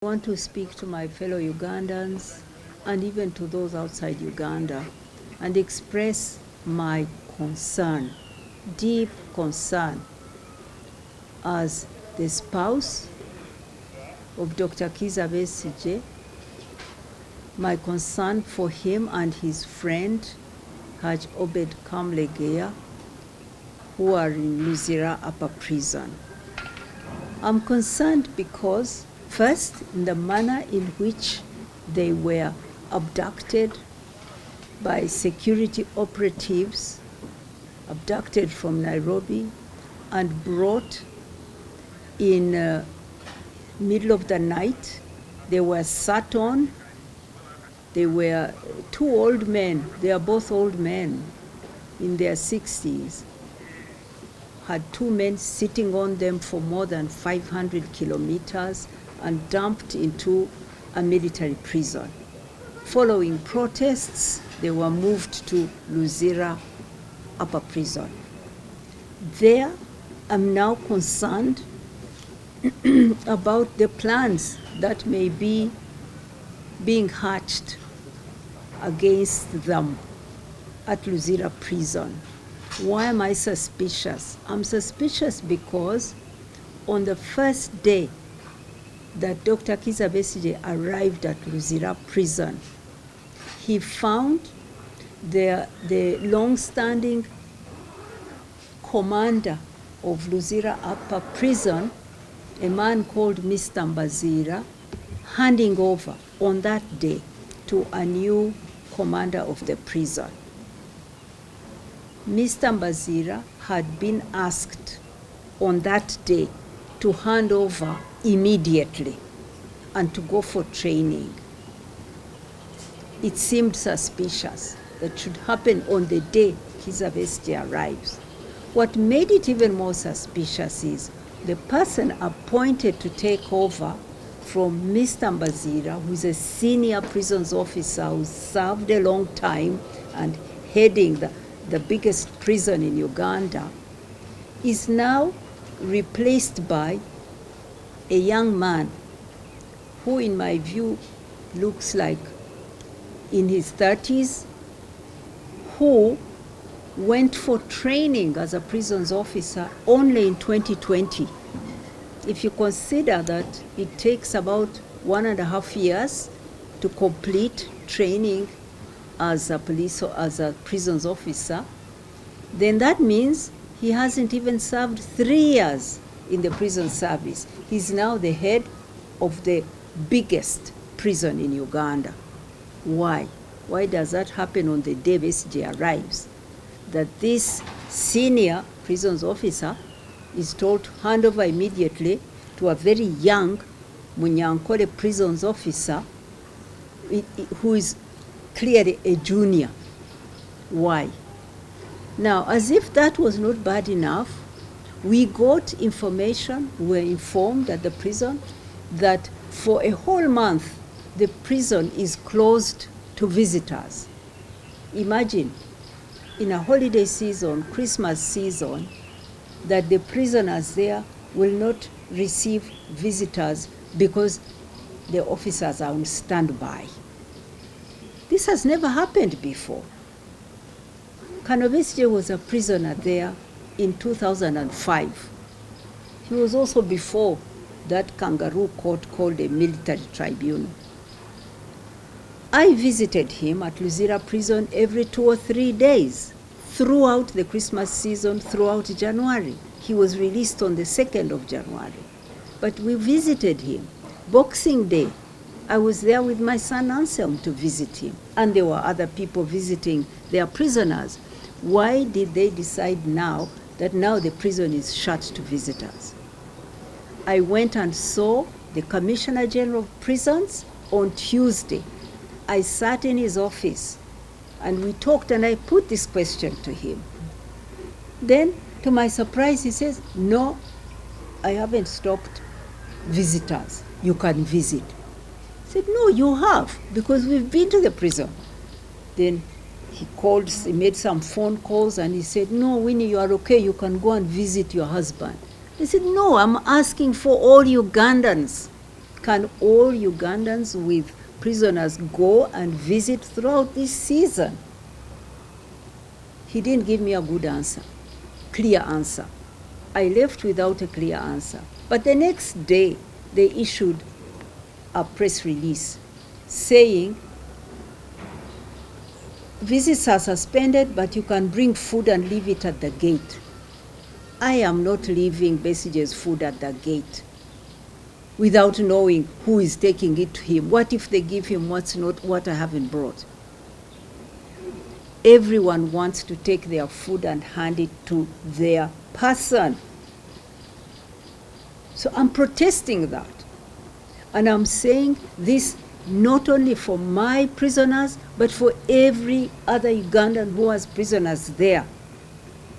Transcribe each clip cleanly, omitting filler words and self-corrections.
I want to speak to my fellow Ugandans and even to those outside Uganda and express my concern, deep concern, as the spouse of Dr. Kizza Besigye, my concern for him and his friend, Haj Obed Kamlegeya, who are in Luzira Upper Prison. I'm concerned because, first, in the manner in which they were abducted by security operatives, abducted from Nairobi and brought in middle of the night. They were sat on. They were two old men. They are both old men in their 60s. Had two men sitting on them for more than 500 kilometers and dumped into a military prison. Following protests, they were moved to Luzira Upper Prison. There, I'm now concerned about the plans that may be being hatched against them at Luzira Prison. Why am I suspicious? I'm suspicious because on the first day that Dr. Kizza Besigye arrived at Luzira Prison, he found the long-standing commander of Luzira Upper Prison, a man called Mr. Mbazira, handing over on that day to a new commander of the prison. Mr. Mbazira had been asked on that day to hand over immediately and to go for training. It seemed suspicious that should happen on the day Kizza Besigye arrives. What made it even more suspicious is the person appointed to take over from Mr. Mbazira, who is a senior prisons officer who served a long time and heading the biggest prison in Uganda, is now replaced by a young man who, in my view, looks like in his 30s, who went for training as a prisons officer only in 2020. If you consider that it takes about 1.5 years to complete training as a prisons officer, then that means he hasn't even served 3 years in the prison service. He's now the head of the biggest prison in Uganda. Why? Why does that happen on the day Besigye arrives? That this senior prisons officer is told to hand over immediately to a very young Munyankole prisons officer who is clearly a junior. Why? Now, as if that was not bad enough, we got information, we were informed at the prison that for a whole month the prison is closed to visitors. Imagine, in a holiday season, Christmas season, that the prisoners there will not receive visitors because the officers are on standby. This has never happened before. Besigye was a prisoner there in 2005. He was also before that kangaroo court called a military tribunal. I visited him at Luzira Prison every 2 or 3 days throughout the Christmas season, throughout January. He was released on the 2nd of January. But we visited him. Boxing Day, I was there with my son Anselm to visit him. And there were other people visiting their prisoners. Why did they decide now that now the prison is shut to visitors? I went and saw the Commissioner General of Prisons on Tuesday. I sat in his office and we talked, and I put this question to him. Then, to my surprise, he says, "No, I haven't stopped visitors. You can visit." I said, "No, you have, because we've been to the prison." Then he made some phone calls, and he said, "No, Winnie, you are okay. You can go and visit your husband." I said, "No, I'm asking for all Ugandans. Can all Ugandans with prisoners go and visit throughout this season? He didn't give me a good answer, clear answer. I left without a clear answer. But the next day, they issued a press release saying, visits are suspended, but you can bring food and leave it at the gate. I am not leaving Besigye's food at the gate without knowing who is taking it to him. What if they give him what's not what I haven't brought? Everyone wants to take their food and hand it to their person. So I'm protesting that. And I'm saying this not only for my prisoners, but for every other Ugandan who has prisoners there.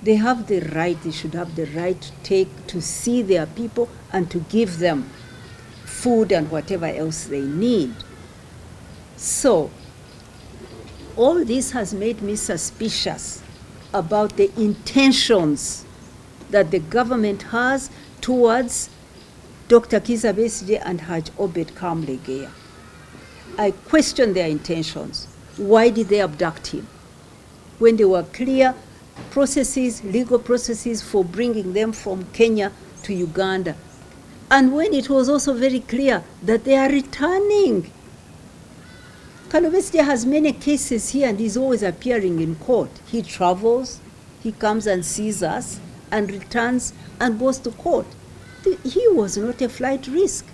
They have the right, they should have the right to see their people and to give them food and whatever else they need. So, all this has made me suspicious about the intentions that the government has towards Dr. Kizza Besigye and Haj Obed Kamlegeya. I question their intentions. Why did they abduct him? When there were clear processes, legal processes for bringing them from Kenya to Uganda. And when it was also very clear that they are returning. Besigye has many cases here and is always appearing in court. He travels, he comes and sees us and returns and goes to court. He was not a flight risk.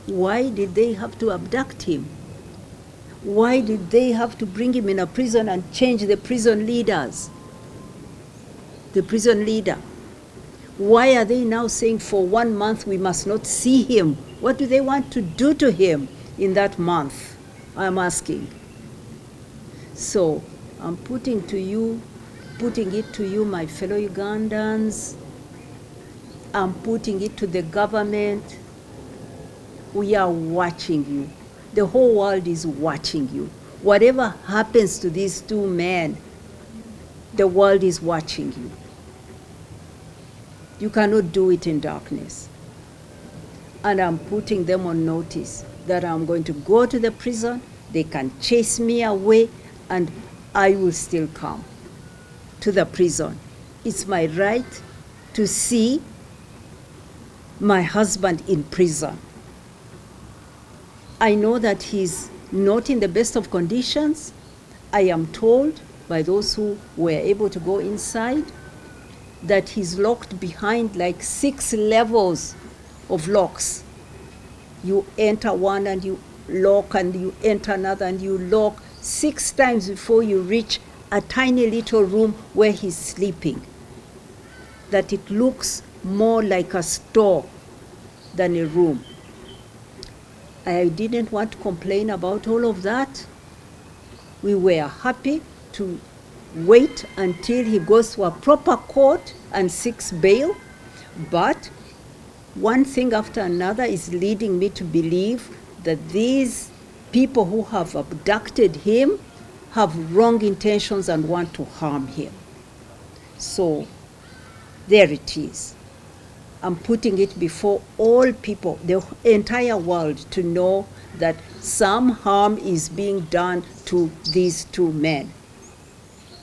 Why did they have to abduct him? Why did they have to bring him in a prison and change the prison leaders? The prison leader. Why are they now saying for 1 month we must not see him? What do they want to do to him in that month? I'm asking. So I'm putting it to you, my fellow Ugandans. I'm putting it to the government. We are watching you. The whole world is watching you. Whatever happens to these two men, the world is watching you. You cannot do it in darkness. And I'm putting them on notice that I'm going to go to the prison, they can chase me away, and I will still come to the prison. It's my right to see my husband in prison. I know that he's not in the best of conditions. I am told by those who were able to go inside that he's locked behind like 6 levels of locks. You enter one and you lock, and you enter another and you lock 6 times before you reach a tiny little room where he's sleeping. That it looks more like a store than a room. I didn't want to complain about all of that. We were happy to wait until he goes to a proper court and seeks bail. But one thing after another is leading me to believe that these people who have abducted him have wrong intentions and want to harm him. So there it is. I'm putting it before all people, the entire world, to know that some harm is being done to these two men.